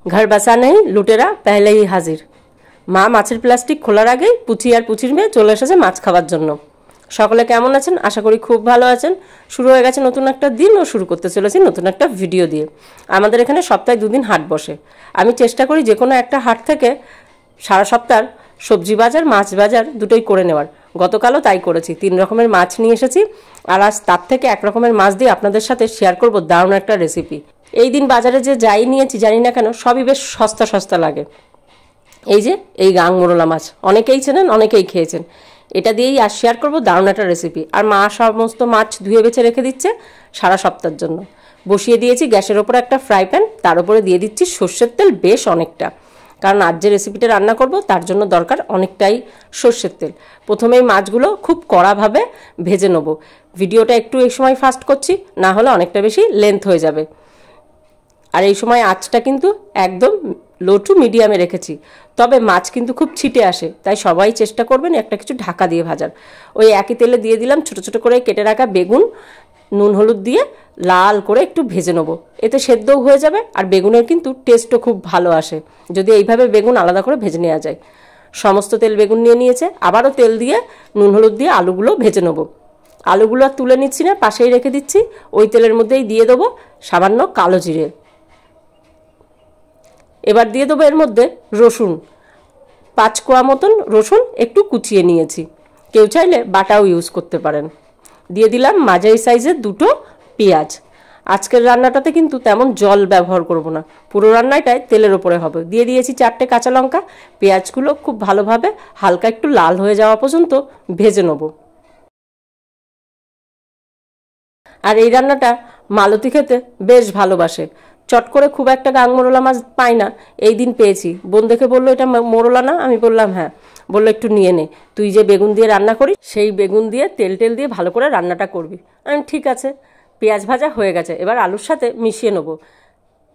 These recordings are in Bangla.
घर बसा नहीं लुटेरा पहले ही हाजिर। মা মাছের প্লাস্টিক খোলার আগেই পুচি আর পুচির মেয়ে চলে এসেছে মাছ খাওয়ার জন্য। সকলে কেমন আছেন? আশা করি খুব ভালো আছেন। শুরু হয়ে গেছে নতুন একটা দিন ও শুরু করতে চলেছি নতুন একটা ভিডিও দিয়ে। আমাদের এখানে সপ্তাহে 2 দিন হাট বসে। আমি চেষ্টা করি যে কোনো একটা হাট থেকে সারা সপ্তাহ সবজি বাজার মাছ বাজার দুটোই করে নেওয়ার। গতকালও তাই করেছি। 3 রকমের মাছ নিয়ে এসেছি আর আজ তার থেকে 1 রকমের মাছ দিয়ে আপনাদের সাথে শেয়ার করব দারুণ একটা রেসিপি। এই দিন বাজারে যে যাই নিয়েছি জানি না কেন সবই বেশ সস্তা সস্তা লাগে। এই যে এই গাং মোরলা মাছ অনেকেই চেনেন অনেকেই খেয়েছেন। এটা দিয়েই আর শেয়ার করবো দারুণ একটা রেসিপি। আর মা সমস্ত মাছ ধুয়ে বেছে রেখে দিচ্ছে সারা সপ্তাহের জন্য। বসিয়ে দিয়েছি গ্যাসের ওপরে একটা ফ্রাই প্যান, তার উপরে দিয়ে দিচ্ছি সর্ষের তেল বেশ অনেকটা, কারণ আজ যে রেসিপিটা রান্না করব তার জন্য দরকার অনেকটাই সর্ষের তেল। প্রথমেই মাছগুলো খুব কড়াভাবে ভেজে নেব। ভিডিওটা একটু এই সময় ফাস্ট করছি, না হলে অনেকটা বেশি লেন্থ হয়ে যাবে। আর এই সময় আঁচটা কিন্তু একদম লো টু মিডিয়ামে রেখেছি। তবে মাছ কিন্তু খুব ছিটে আসে, তাই সবাই চেষ্টা করবেন একটা কিছু ঢাকা দিয়ে ভাজার। ওই একই তেলে দিয়ে দিলাম ছোট ছোট করে কেটে রাখা বেগুন, নুন হলুদ দিয়ে লাল করে একটু ভেজে নেবো। এতে সেদ্ধও হয়ে যাবে আর বেগুনের কিন্তু টেস্টও খুব ভালো আসে যদি এইভাবে বেগুন আলাদা করে ভেজে নেওয়া যায়। সমস্ত তেল বেগুন নিয়ে নিয়েছে, আবারও তেল দিয়ে নুন হলুদ দিয়ে আলুগুলো ভেজে নেবো। আলুগুলো আর তুলে নিচ্ছি না, পাশেই রেখে দিচ্ছি। ওই তেলের মধ্যেই দিয়ে দেবো সামান্য কালো জিরে। এবার দিয়ে দেবো এর মধ্যে রসুন, 5 কোয়া মতন রসুন একটু কুচিয়ে নিয়েছি, কেউ চাইলে বাটাও ইউজ করতে পারেন। দিয়ে দিলাম মাঝারি সাইজের 2টো পেঁয়াজ। আজকের রান্নাটাতে কিন্তু তেমন জল ব্যবহার করব না, পুরো রান্নাটাই তেলের ওপরে হবে। দিয়ে দিয়েছি 4টে কাঁচা লঙ্কা। পেঁয়াজগুলো খুব ভালোভাবে হালকা একটু লাল হয়ে যাওয়া পর্যন্ত ভেজে নেব। আর এই রান্নাটা মালতী খেতে বেশ ভালোবাসে। চট করে খুব একটা গাং মোরলা মাছ পাই না, এই দিন পেয়েছি। বোন দেখে বললো এটা মোরলা না, আমি বললাম হ্যাঁ। বললো একটু নিয়ে নে, তুই যে বেগুন দিয়ে রান্না করিস সেই বেগুন দিয়ে তেল দিয়ে ভালো করে রান্নাটা করবি। আমি ঠিক আছে। পেঁয়াজ ভাজা হয়ে গেছে, এবার আলুর সাথে মিশিয়ে নেবো।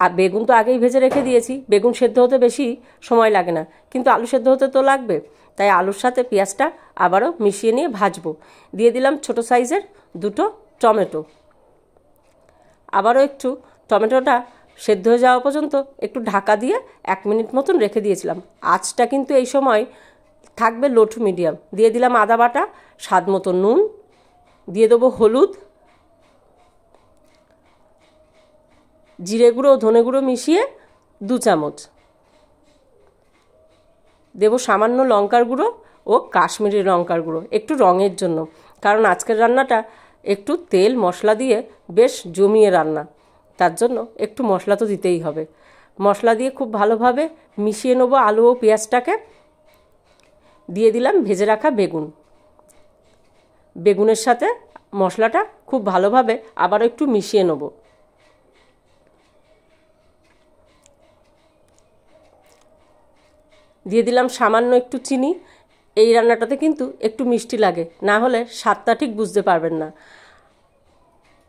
আর বেগুন তো আগেই ভেজে রেখে দিয়েছি, বেগুন সেদ্ধ হতে বেশি সময় লাগে না, কিন্তু আলু সেদ্ধ হতে তো লাগবে। তাই আলুর সাথে পেঁয়াজটা আবারও মিশিয়ে নিয়ে ভাজবো। দিয়ে দিলাম ছোট সাইজের 2টো টমেটো। আবারও একটু টমেটোটা সেদ্ধ হয়ে যাওয়া পর্যন্ত একটু ঢাকা দিয়ে 1 মিনিট মতন রেখে দিয়েছিলাম। আঁচটা কিন্তু এই সময় থাকবে লো টু মিডিয়াম। দিয়ে দিলাম আদা বাটা, স্বাদ মতো নুন, দিয়ে দেবো হলুদ, জিরে গুঁড়ো ও ধনে গুঁড়ো মিশিয়ে 2 চামচ। দেবো সামান্য লঙ্কার গুঁড়ো ও কাশ্মীরি লঙ্কার গুঁড়ো একটু রঙের জন্য, কারণ আজকের রান্নাটা একটু তেল মশলা দিয়ে বেশ জমিয়ে রান্না, তার জন্য একটু মশলা তো দিতেই হবে। মশলা দিয়ে খুব ভালোভাবে মিশিয়ে নেবো আলু ও পেঁয়াজটাকে। দিয়ে দিলাম ভেজে রাখা বেগুন। বেগুনের সাথে মশলাটা খুব ভালোভাবে আবার একটু মিশিয়ে নেব। দিয়ে দিলাম সামান্য একটু চিনি। এই রান্নাটাতে কিন্তু একটু মিষ্টি লাগে, না হলে স্বাদটা ঠিক বুঝতে পারবেন না।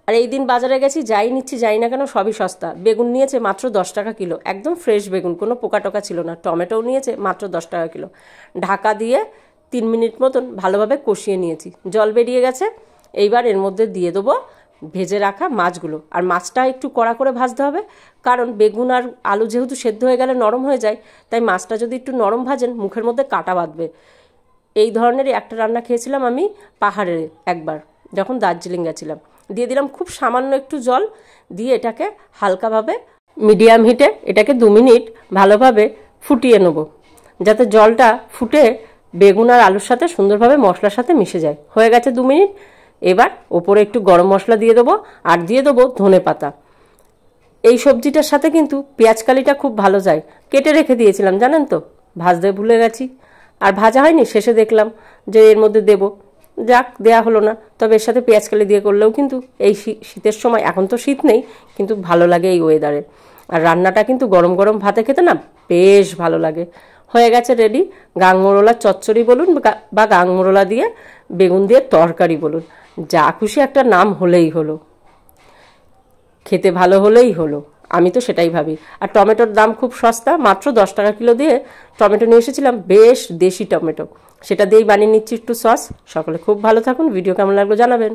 আর এই দিন বাজারে গেছি, যাই নিচ্ছি যাই না কেন সবই সস্তা। বেগুন নিয়েছে মাত্র 10 টাকা কিলো, একদম ফ্রেশ বেগুন, কোনো পোকা টোকা ছিল না। টমেটোও নিয়েছে মাত্র 10 টাকা কিলো। ঢাকা দিয়ে 3 মিনিট মতন ভালোভাবে কষিয়ে নিয়েছি, জল বেরিয়ে গেছে। এইবার এর মধ্যে দিয়ে দেবো ভেজে রাখা মাছগুলো। আর মাছটা একটু কড়া করে ভাজতে হবে, কারণ বেগুন আর আলু যেহেতু সেদ্ধ হয়ে গেলে নরম হয়ে যায়, তাই মাছটা যদি একটু নরম ভাজেন মুখের মধ্যে কাঁটা বাঁধবে। এই ধরনেরই একটা রান্না খেয়েছিলাম আমি পাহাড়ে একবার, যখন দার্জিলিং গেছিলাম। দিয়ে দিলাম খুব সামান্য একটু জল, দিয়ে এটাকে হালকাভাবে মিডিয়াম হিটে এটাকে 2 মিনিট ভালোভাবে ফুটিয়ে নেব, যাতে জলটা ফুটে বেগুন আর আলুর সাথে সুন্দরভাবে মশলার সাথে মিশে যায়। হয়ে গেছে 2 মিনিট। এবার ওপরে একটু গরম মশলা দিয়ে দেবো আর দিয়ে দেবো ধনে পাতা। এই সবজিটার সাথে কিন্তু পেঁয়াজ কালিটা খুব ভালো যায়। কেটে রেখে দিয়েছিলাম জানেন তো, ভাজতে ভুলে গেছি আর ভাজা হয়নি। শেষে দেখলাম যে এর মধ্যে দেবো, যাক দেয়া হলো না। তবে এর সাথে পেঁয়াজ কালি দিয়ে করলেও কিন্তু এই শীতের সময়, এখন তো শীত নেই কিন্তু ভালো লাগে এই ওয়েদারে। আর রান্নাটা কিন্তু গরম গরম ভাতে খেতে না বেশ ভালো লাগে। হয়ে গেছে রেডি। গাং মোরলা চচ্চড়ি বলুন বা গাং মোরলা দিয়ে বেগুন দিয়ে তরকারি বলুন, যা খুশি একটা নাম হলেই হলো, খেতে ভালো হলেই হলো, আমি তো সেটাই ভাবি। আর টমেটোর দাম খুব সস্তা, মাত্র 10 টাকা কিলো দিয়ে টমেটো নিয়ে এসেছিলাম, বেশ দেশি টমেটো। সেটা দিয়েই বানিয়ে নিচ্ছি একটু সস। সকলে খুব ভালো থাকুন। ভিডিও কেমন লাগলো জানাবেন।